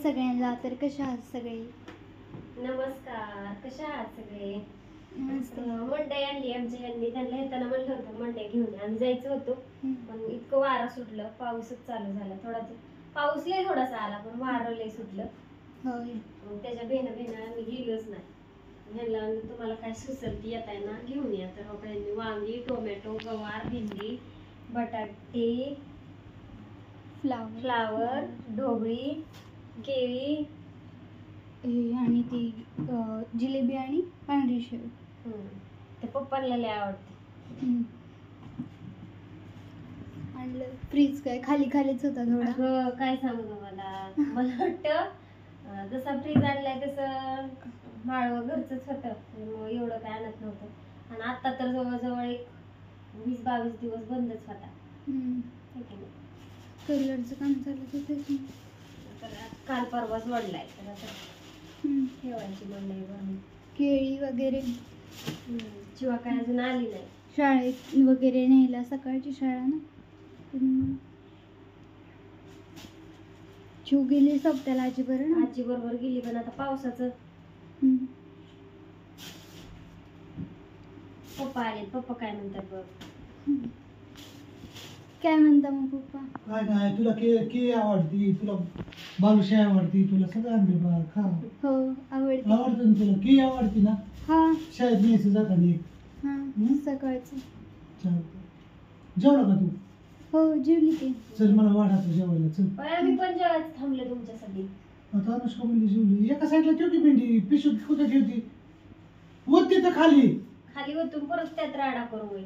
सगळ्यांना. तर कशा आहात सगळे? नमस्कार, कशा आहात सगळे? नमस्ते. मंडई आणली आमच्या ह्यांनी. त्यांना येताना म्हणलं होतं मंडई घेऊन या. आम्ही जायचं होतो पण इतकं वारा सुटलं, पाऊसच चालू झाला. पाऊस लय थोडासा आला पण वारं लय सुटलं. त्याच्या भेन आम्ही गेलोच नाही. ह्यांना तुम्हाला काय सुचल ती येताय ना घेऊन या. तर हो काही वांगी, टोमॅटो, गवार, भेंडी, बटाटे, फ्लावर, ढोबळी, केळी आणि ती जिलेबी आणि पांढरी शेव. ते पप्पांना लय आवडते. आणलं. फ्रीज काय खालीच होता थोडा. काय सांगू तुम्हाला, मला वाटतं जसा फ्रीज आणलाय तसं माळव घरचंच होतं. मग एवढं काय आणत नव्हतं. आणि आता तर जवळजवळ एक 20-22 दिवस बंदच होता. कलरचं काम चालत होतं. तर काल परवाच वडलाय. तर आता ठेवायची मंडई भरून. केळी वगैरे. शिवा काय अजून आली नाही. शाळेत वगैरे न्यायला, सकाळची शाळा ना. शिव गेली सप्त्याला आजी बरोबर. आजी बरोबर गेली पण आता पावसाचं. पप्पा आले. पप्पा काय म्हणतात बघ. काय म्हणता मग पप्पा? काय नाही, तुला केळी आवडती, तुला बालुशाही आवडती, तुला सगळं आणले बा खा. हो आवडते. आवडतं ना तुला? केळी आवडती ना? हा शाळेत न्यायचं जाताना एक. सकाळचं. चालतं. जेवला का तू? हो जेवली की. चल मला वाढायचं जेवायला. चल मी पण जेवायचं थांबले तुमच्यासाठी. आता अनुष्का म्हणली जेवली. एका साईडला ठेवती भेंडी, पिशवीत कुठे ठेवती? वर तिथं खाली. खाली होतून परत त्यात राडा करू.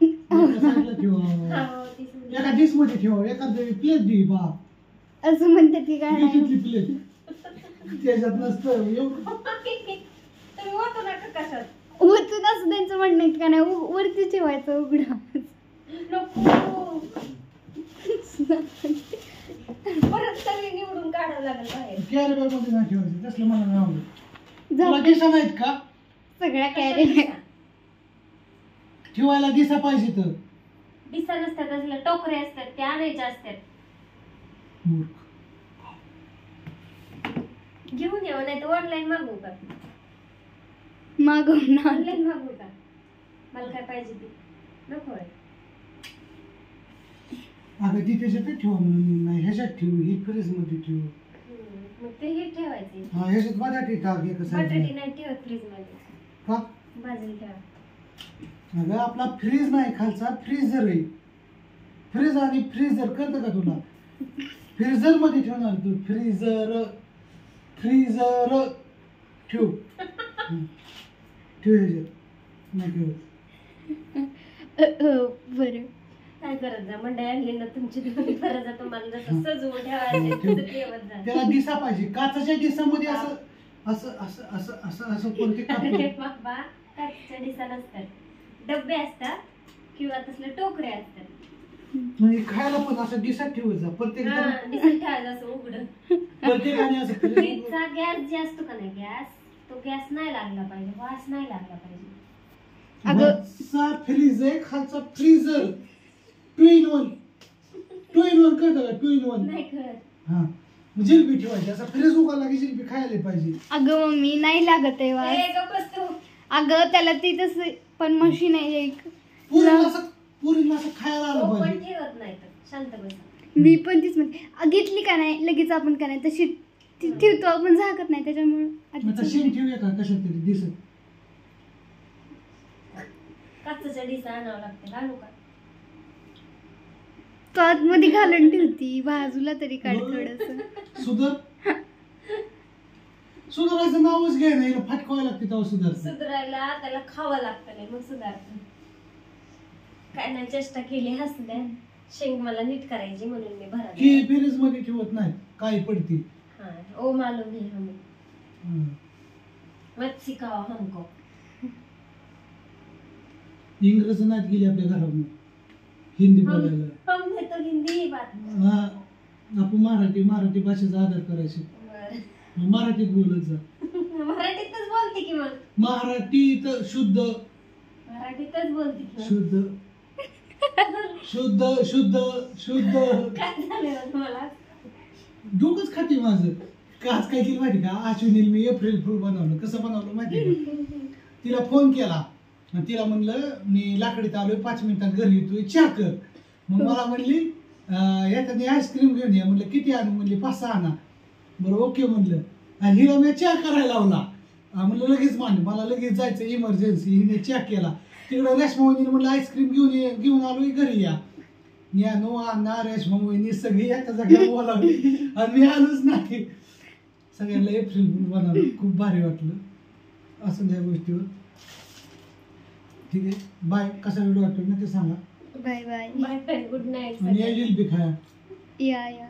एका साईडला ठेवा, एका डिश मध्ये ठेवा, एखादी प्लेट दे बा. असं म्हणते ती काय नाही. तिथली प्लेट त्याच्यात नसतं एवढं. तुम्ही होतो ना का कशात? वरतून असं त्यांचं म्हणणं आहे का नाही, वरती ठेवायचं उघडा. नको परत सगळी निवडून काढावं लागेल बाहेर. कॅरी बॅग मध्ये नाही ठेवायचं, तसलं मला नाही आवडत. तुला जाऊ. दिसा नाहीत का? सगळ्या कॅरी ठेवायला दिसा पाहिजे तर. दिसा नसतात, असल्या टोकरे असतात त्या आणायच्या असतात. मूर्ख. घेऊन यावं नाही तर ऑनलाईन मागवू का? मागवून ऑनलाईन मागवू का? मला काय पाहिजे ते नको आहे. अगं ती त्याच्यात ठेवा म्हणून नाही, ह्याच्यात ठेवू, ही फ्रीज मध्ये ठेवू. मग ते हे ठेवायचे. हा ह्याच्यात बटाटे टाक एका बटाटे साईडला. नाही ठेवत फ्रीज मध्ये. का? बाजरी ठेवा. अगं आपला फ्रीज नाही, खालचा फ्रीजर आहे. फ्रीज आणि फ्रीजर कळतं का तुला? फ्रीजर मध्ये ठेवणार तू. फ्रीजर फ्रीजर ठेव. ठेव ह्याच्यात नाही ठेवत. बरं. काय करत जा मंडई आणली ना तुमची तुम्ही करत जा. तुम्हाला जसं सजवून ठेवायचं तसं ठेवत जा. त्याला दिसा पाहिजे. काचाच्या दिसामध्ये असं असं असं असं असं असं कोणते अरे बाबा, काचेच्या डिसा नसतात, डब्बे असतात किंवा तसले टोकरे असतात. म्हणजे खायला पण असं दिसात ठेवायचं प्रत्येक डिसात ठेवायचं असं उघडं. प्रत्येकाने असं फ्रीजचा गॅस जे असतो का नाही, गॅस तो गॅस नाही लागला पाहिजे, वास नाही लागला पाहिजे. वरचा फ्रीज आहे, खालचा फ्रीजर. 2 in 1. 2 in 1 कळतं का? 2 in 1 नाही कळत. हा जिलेबी ठेवायची. असं फ्रीज उघडला की जिलेबी खायला पाहिजे. अगं मम्मी नाही लागत आहे वास. ए गप्प बस तू. अगं त्याला ती तसं पण मशीन आहे एक. पुरीला असं खायला आलं पण पाहिजे. ठेवत नाही तर शांत बस. मी पण तीच म्हणते, घेतली का नाही लगेच आपण का नाही तशी ठेवतो आपण, झाकत नाही त्याच्यामुळे. आता शेण ठेवूया का कशात तरी दिसत. काचेच्या डिसा आणावं लागते. आणू का? तो आतमध्ये घालून ठेवती, बाजूला तरी काढ थोडस. सुधारायचं नावच घ्याय नाही, फटकावं लागते तेव्हा सुधारायला त्याला खावं लागतं नाही मग सुधारतं. काय नाही चेष्टा केली, हसल्या. शेंग मला नीट करायची म्हणून मी भरत. की फ्रीज मध्ये ठेवत नाही, काय पडती. हाँ ओ मालूम है हमें. मत सिखाओ हमको. इंग्रजी नाहीत गेली आपल्या घरातून, हिंदी बोलायला. हमने तो हिंदी ही बात. हा आपण मराठी भाषेचा आदर करायचे. मराठीत बोलत जा. मराठीतच बोलते की मग. मराठीत शुद्ध. मराठीतच बोलते की शुद्ध शुद्ध शुद्ध शुद्ध. काय झालं मला? डोकंच खाते माझं. आज काय केलं माहिती का, अश्विनील मी एप्रिल फुल बनवलं. कसं बनवलं माहिती का, तिला फोन केला आणि तिला म्हणलं मी लाकडीत आलोय 5 मिनिटात घरी येतोय चहा कर. मग मला म्हणली एखादी आईस्क्रीम घेऊन या. म्हणलं किती आणू, म्हणली 5-6 आणा. बरं ओके म्हणलं. आणि हिला मी चहा करायला लावला. म्हणलं लगेच मान, मला लगेच जायचं इमर्जन्सी. हिने चहा केला. तिकडं रेशमा वहिनी म्हणलं आईस्क्रीम घेऊन आलोय घरी या. ज्ञानू अण्णा रेशमा वहिनी सगळी एका जागेवर बोलावली आणि मी आलोच नाही. सगळ्यांना एप्रिल फुल बनवलं. खूप भारी वाटलं असं त्या गोष्टीवर. ठीक आहे, बाय. कसा व्हिडिओ वाटतो नक्की सांगा. Bye bye. Bye bye, good night. आणि या जिलबी खाया. या.